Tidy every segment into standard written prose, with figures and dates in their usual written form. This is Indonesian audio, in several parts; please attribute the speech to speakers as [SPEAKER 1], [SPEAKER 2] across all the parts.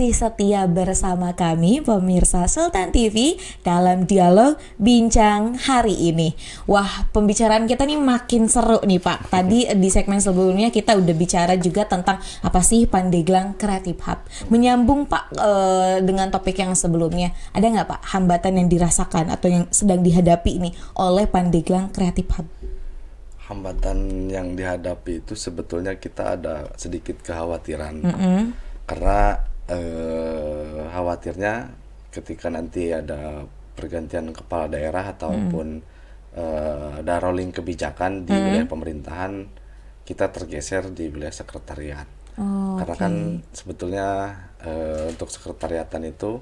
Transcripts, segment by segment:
[SPEAKER 1] masih setia bersama kami pemirsa Sultan TV dalam dialog bincang hari ini. Wah, pembicaraan kita nih makin seru nih Pak. Tadi di segmen sebelumnya kita udah bicara juga tentang apa sih Pandeglang Creative Hub. Menyambung Pak dengan topik yang sebelumnya, ada nggak Pak hambatan yang dirasakan atau yang sedang dihadapi nih oleh Pandeglang Creative Hub?
[SPEAKER 2] Hambatan yang dihadapi itu sebetulnya kita ada sedikit kekhawatiran. Karena khawatirnya ketika nanti ada pergantian kepala daerah ataupun ada rolling kebijakan di wilayah pemerintahan, kita tergeser di wilayah sekretariat. Karena kan sebetulnya untuk sekretariatan itu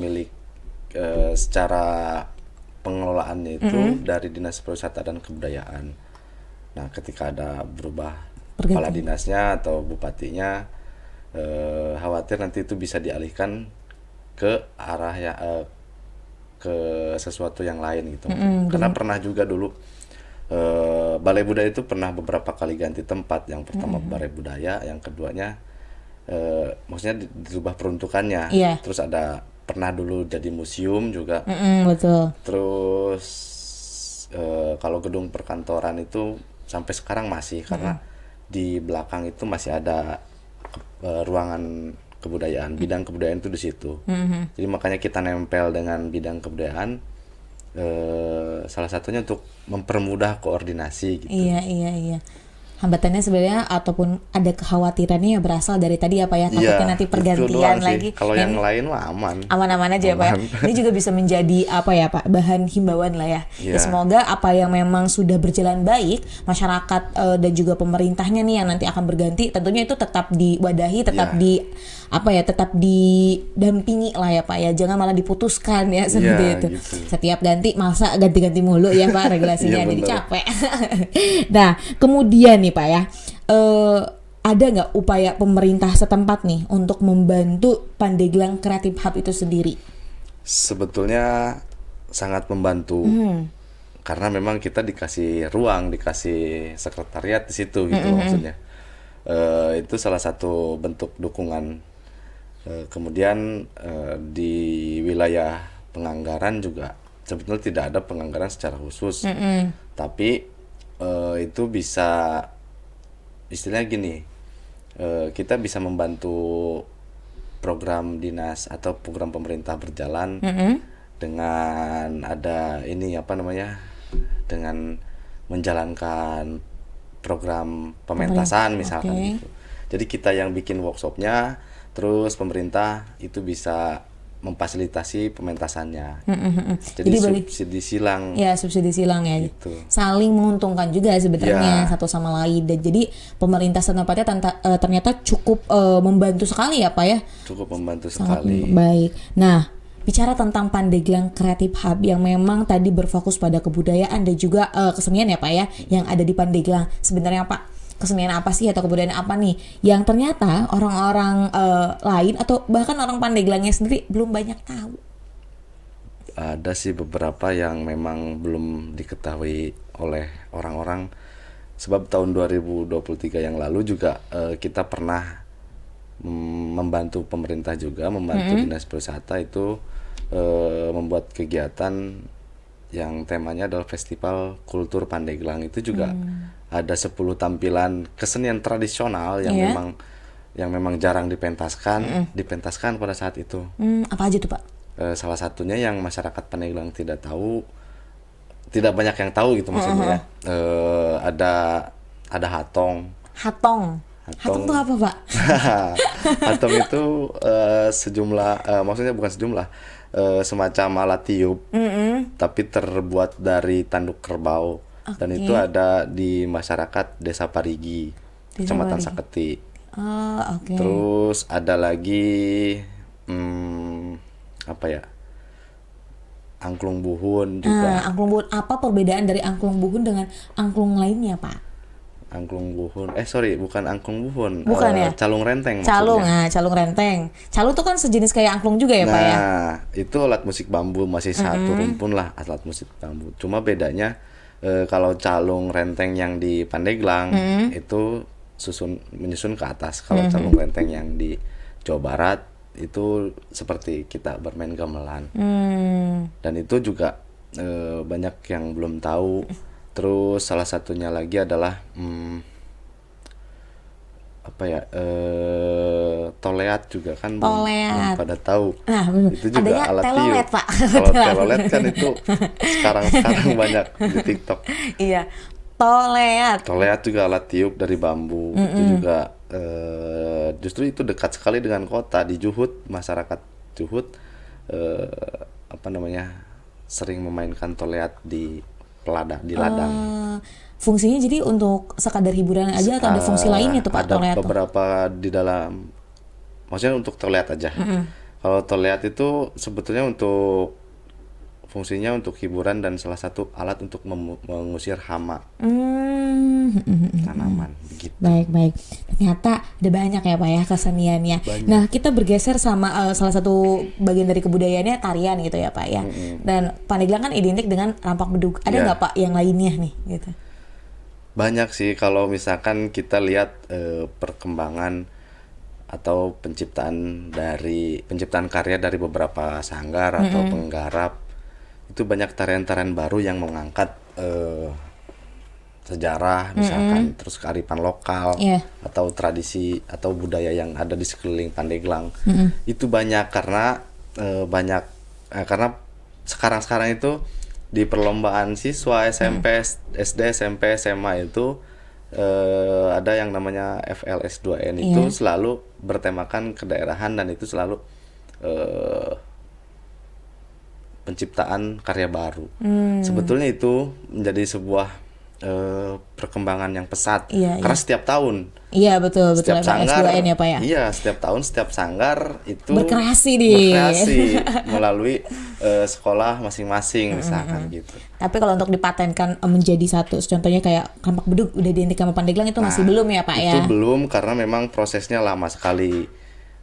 [SPEAKER 2] milik secara pengelolaannya itu dari Dinas Pariwisata dan Kebudayaan. Nah, ketika ada berubah kepala dinasnya atau bupatinya, khawatir nanti itu bisa dialihkan ke arah ke sesuatu yang lain gitu. Karena pernah juga dulu Balai Budaya itu pernah beberapa kali ganti tempat. Yang pertama Balai Budaya, yang keduanya maksudnya dirubah peruntukannya. Terus ada pernah dulu jadi museum juga.
[SPEAKER 1] Betul.
[SPEAKER 2] Terus kalau gedung perkantoran itu sampai sekarang masih karena di belakang itu masih ada ruangan kebudayaan, bidang kebudayaan itu di situ. Jadi makanya kita nempel dengan bidang kebudayaan, salah satunya untuk mempermudah koordinasi gitu.
[SPEAKER 1] Iya. Hambatannya sebenarnya ataupun ada kekhawatirannya ya berasal dari tadi apa ya, takutnya nanti pergantian lagi.
[SPEAKER 2] Kalau yang lain mah
[SPEAKER 1] aman-aman aja ya Pak ya. Ini juga bisa menjadi apa ya Pak, bahan himbauan lah ya. Ya semoga apa yang memang sudah berjalan baik, masyarakat dan juga pemerintahnya nih yang nanti akan berganti tentunya itu tetap diwadahi, tetap tetap didampingi lah ya Pak ya. Jangan malah diputuskan ya seperti itu. Gitu. Setiap ganti masa ganti-ganti mulu ya Pak regulasinya, jadi capek. Nah, kemudian nih Pak ya, ada nggak upaya pemerintah setempat nih untuk membantu Pandeglang Creative Hub itu sendiri?
[SPEAKER 2] Sebetulnya sangat membantu, karena memang kita dikasih ruang, dikasih sekretariat di situ gitu maksudnya. Itu salah satu bentuk dukungan. Kemudian di wilayah penganggaran juga sebetulnya tidak ada penganggaran secara khusus, tapi itu bisa istilahnya gini, kita bisa membantu program dinas atau program pemerintah berjalan dengan ada dengan menjalankan program pementasan misalkan gitu. Jadi kita yang bikin workshopnya, terus pemerintah itu bisa memfasilitasi pementasannya. Jadi subsidi silang.
[SPEAKER 1] Ya, subsidi silang ya.
[SPEAKER 2] Gitu.
[SPEAKER 1] Saling menguntungkan juga sebenarnya satu sama lain. Dan jadi pemerintah setempat ternyata cukup membantu sekali ya Pak ya.
[SPEAKER 2] Cukup membantu
[SPEAKER 1] sangat
[SPEAKER 2] sekali.
[SPEAKER 1] Baik. Nah, bicara tentang Pandeglang Creative Hub yang memang tadi berfokus pada kebudayaan dan juga kesenian ya Pak ya, yang ada di Pandeglang. Sebenarnya Pak, kesenian apa sih atau kebudayaan apa nih yang ternyata orang-orang lain atau bahkan orang Pandeglangnya sendiri belum banyak tahu?
[SPEAKER 2] Ada sih beberapa yang memang belum diketahui oleh orang-orang, sebab tahun 2023 yang lalu juga kita pernah membantu pemerintah juga, membantu Dinas Pariwisata itu membuat kegiatan yang temanya adalah Festival Kultur Pandeglang. Itu juga ada 10 tampilan kesenian tradisional yang memang jarang dipentaskan pada saat itu.
[SPEAKER 1] Apa aja tuh Pak?
[SPEAKER 2] Salah satunya yang masyarakat Pandeglang tidak banyak yang tahu gitu maksudnya. Ada hatong.
[SPEAKER 1] Hatong itu apa Pak?
[SPEAKER 2] Hatong itu maksudnya bukan sejumlah, semacam alat tiup, tapi terbuat dari tanduk kerbau. Dan itu ada di masyarakat Desa Parigi, Kecamatan Saketi. Terus ada lagi angklung buhun juga.
[SPEAKER 1] Angklung buhun, apa perbedaan dari angklung buhun dengan angklung lainnya Pak?
[SPEAKER 2] Angklung buhun, bukan angklung buhun,
[SPEAKER 1] bukan ya?
[SPEAKER 2] Calung renteng.
[SPEAKER 1] Calung renteng. Calung itu kan sejenis kayak angklung juga ya Pak ya?
[SPEAKER 2] Nah, itu alat musik bambu, masih satu rumpun lah alat musik bambu. Cuma bedanya kalau calung renteng yang di Pandeglang itu menyusun ke atas. Kalau calung renteng yang di Jawa Barat itu seperti kita bermain gamelan. Dan itu juga banyak yang belum tahu. Terus salah satunya lagi adalah toleat juga kan belum pada tahu.
[SPEAKER 1] Nah,
[SPEAKER 2] itu juga
[SPEAKER 1] adanya
[SPEAKER 2] alat tiup.
[SPEAKER 1] telolet, Pak.
[SPEAKER 2] Kalau telolet kan itu sekarang banyak di TikTok.
[SPEAKER 1] Iya, toleat.
[SPEAKER 2] Toleat juga alat tiup dari bambu. Itu juga justru itu dekat sekali dengan kota. Di Juhut, masyarakat Juhut sering memainkan toleat di ladang.
[SPEAKER 1] Fungsinya jadi untuk sekadar hiburan aja atau ada fungsi lainnya tuh Pak toleat?
[SPEAKER 2] Ada beberapa di dalam, maksudnya untuk toleat aja. Kalau toleat itu sebetulnya untuk fungsinya untuk hiburan dan salah satu alat untuk mengusir hama tanaman. Begitu.
[SPEAKER 1] Baik. Ternyata ada banyak ya Pak ya keseniannya.
[SPEAKER 2] Banyak.
[SPEAKER 1] Nah kita bergeser sama salah satu bagian dari kebudayaannya tarian gitu ya Pak ya. Dan Pandeglang kan identik dengan rampak bedug. Ada nggak Pak yang lainnya nih gitu?
[SPEAKER 2] Banyak sih kalau misalkan kita lihat perkembangan atau penciptaan karya dari beberapa sanggar atau penggarap, itu banyak tarian-tarian baru yang mengangkat sejarah misalkan, terus kearifan lokal atau tradisi atau budaya yang ada di sekeliling Pandeglang. Itu banyak karena karena sekarang itu di perlombaan siswa SMP, SD, SMP, SMA itu ada yang namanya FLS2N itu selalu bertemakan kedaerahan dan itu selalu penciptaan karya baru. Sebetulnya itu menjadi sebuah perkembangan yang pesat karena setiap tahun.
[SPEAKER 1] Iya betul
[SPEAKER 2] Setiap sanggar
[SPEAKER 1] FLS2N ya Pak ya.
[SPEAKER 2] Iya, setiap tahun setiap sanggar itu
[SPEAKER 1] berkreasi
[SPEAKER 2] melalui sekolah masing-masing misalkan gitu.
[SPEAKER 1] Tapi kalau untuk dipatenkan menjadi satu, contohnya kayak rampak bedug udah identik sama Pandeglang itu masih belum ya Pak ya?
[SPEAKER 2] Itu belum karena memang prosesnya lama sekali.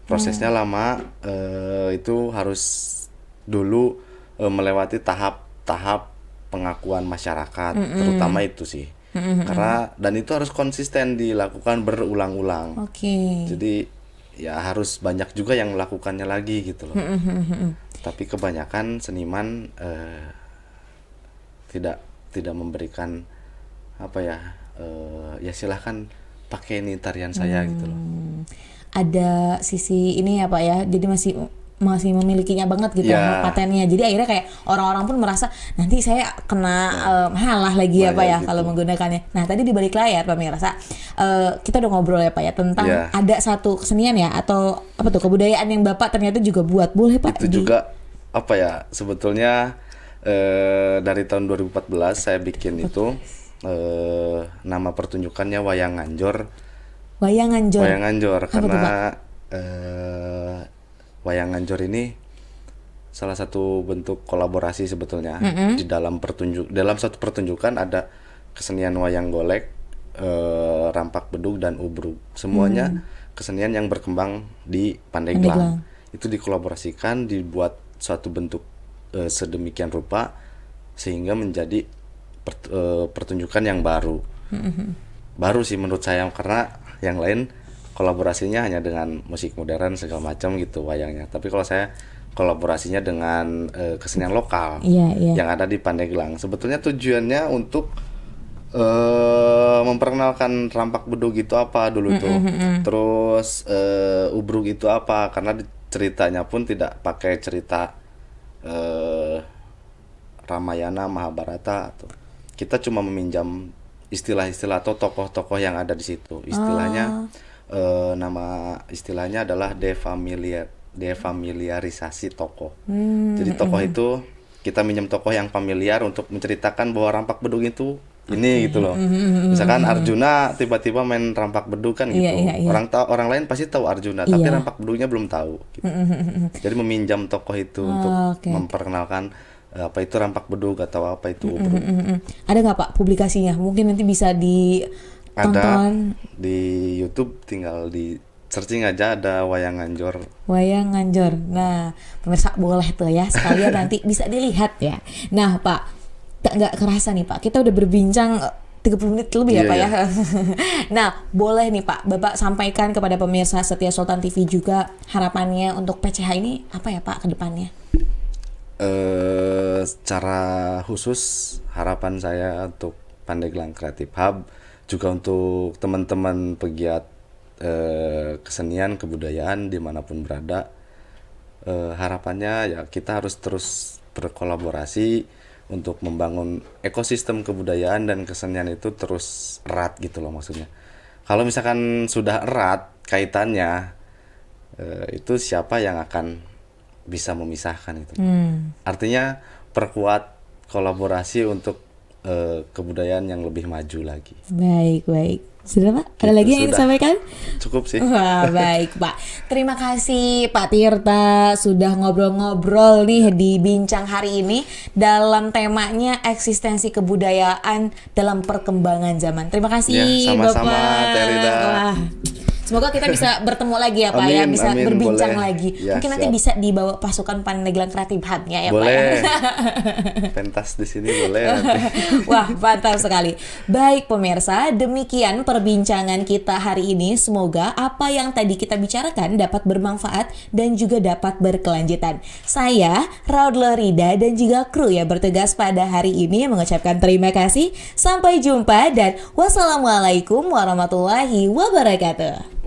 [SPEAKER 2] Prosesnya lama, itu harus dulu melewati tahap-tahap pengakuan masyarakat, terutama itu sih. Karena dan itu harus konsisten dilakukan berulang-ulang. Jadi ya harus banyak juga yang melakukannya lagi gitu loh. Tapi kebanyakan seniman tidak memberikan ya silahkan pakai ini tarian saya gitu loh.
[SPEAKER 1] Ada sisi ini ya Pak ya, jadi masih memilikinya banget gitu patennya. Jadi akhirnya kayak orang-orang pun merasa nanti saya kena halah lagi ya Pak ya gitu kalau menggunakannya. Nah tadi di balik layar Pak Mirsa, kita udah ngobrol ya Pak ya tentang ada satu kesenian ya atau kebudayaan yang Bapak ternyata juga buat. Boleh Pak?
[SPEAKER 2] Itu juga sebetulnya dari tahun 2014 saya bikin itu nama pertunjukannya Wayang Nganjor. Wayang Nganjor karena Wayang Nganjor ini salah satu bentuk kolaborasi sebetulnya. Di dalam satu pertunjukan ada kesenian wayang golek, rampak bedug dan ubruk. Semuanya kesenian yang berkembang di Pandeglang. Itu dikolaborasikan, dibuat suatu bentuk sedemikian rupa sehingga menjadi pertunjukan yang baru. Baru sih menurut saya karena yang lain kolaborasinya hanya dengan musik modern segala macam gitu wayangnya. Tapi kalau saya kolaborasinya dengan kesenian lokal yang ada di Pandeglang. Sebetulnya tujuannya untuk memperkenalkan rampak bedug itu apa dulu tuh. Terus ubruk itu apa karena ceritanya pun tidak pakai cerita Ramayana, Mahabharata atau kita cuma meminjam istilah-istilah atau tokoh-tokoh yang ada di situ. Istilahnya nama istilahnya adalah defamiliarisasi tokoh. Jadi tokoh itu kita minjem tokoh yang familiar untuk menceritakan bahwa rampak bedug itu ini gitu loh. Misalkan Arjuna tiba-tiba main rampak bedug kan gitu. Orang lain pasti tahu Arjuna, tapi rampak bedugnya belum tahu. Gitu. Jadi meminjam tokoh itu untuk memperkenalkan apa itu rampak bedug atau apa itu ubruk.
[SPEAKER 1] Ada nggak Pak publikasinya? Mungkin nanti bisa ditonton.
[SPEAKER 2] Ada di YouTube, tinggal di searching aja ada Wayang Nganjor.
[SPEAKER 1] Wayang Nganjor. Nah, pemirsa boleh tuh ya sekalian nanti bisa dilihat ya. Nah Pak, nggak kerasa nih Pak, kita udah berbincang 30 menit lebih ya
[SPEAKER 2] Iya,
[SPEAKER 1] Pak
[SPEAKER 2] iya.
[SPEAKER 1] ya. Nah, boleh nih Pak, Bapak sampaikan kepada pemirsa Setia Sultan TV juga harapannya untuk PCH ini apa ya Pak ke depannya?
[SPEAKER 2] Secara khusus harapan saya untuk Pandeglang Creative Hub, juga untuk teman-teman pegiat kesenian kebudayaan dimanapun berada, harapannya ya kita harus terus berkolaborasi untuk membangun ekosistem kebudayaan dan kesenian itu terus erat gitu loh maksudnya. Kalau misalkan sudah erat kaitannya, itu siapa yang akan bisa memisahkan itu? Artinya perkuat kolaborasi untuk kebudayaan yang lebih maju lagi.
[SPEAKER 1] Baik. Sudah Pak? Ada
[SPEAKER 2] Gitu,
[SPEAKER 1] lagi yang ingin
[SPEAKER 2] sudah.
[SPEAKER 1] disampaikan?
[SPEAKER 2] Cukup sih.
[SPEAKER 1] Wah, baik Pak. Terima kasih Pak Tirta sudah ngobrol-ngobrol nih di Bincang hari ini dalam temanya eksistensi kebudayaan dalam perkembangan zaman. Terima kasih
[SPEAKER 2] Ya, sama-sama,
[SPEAKER 1] Bapak.
[SPEAKER 2] Teh Rida.
[SPEAKER 1] Wah. Semoga kita bisa bertemu lagi ya Pak ya,
[SPEAKER 2] Amin,
[SPEAKER 1] bisa
[SPEAKER 2] amin,
[SPEAKER 1] berbincang
[SPEAKER 2] boleh.
[SPEAKER 1] lagi.
[SPEAKER 2] Ya,
[SPEAKER 1] Mungkin nanti
[SPEAKER 2] siap.
[SPEAKER 1] bisa dibawa pasukan Pandeglang Creative Hub-nya ya Pak ya.
[SPEAKER 2] Boleh. Pentas di sini boleh nanti.
[SPEAKER 1] Wah, mantap sekali. Baik pemirsa, demikian perbincangan kita hari ini. Semoga apa yang tadi kita bicarakan dapat bermanfaat dan juga dapat berkelanjutan. Saya, Raud Lorida dan juga kru yang bertugas pada hari ini mengucapkan terima kasih. Sampai jumpa dan wassalamualaikum warahmatullahi wabarakatuh.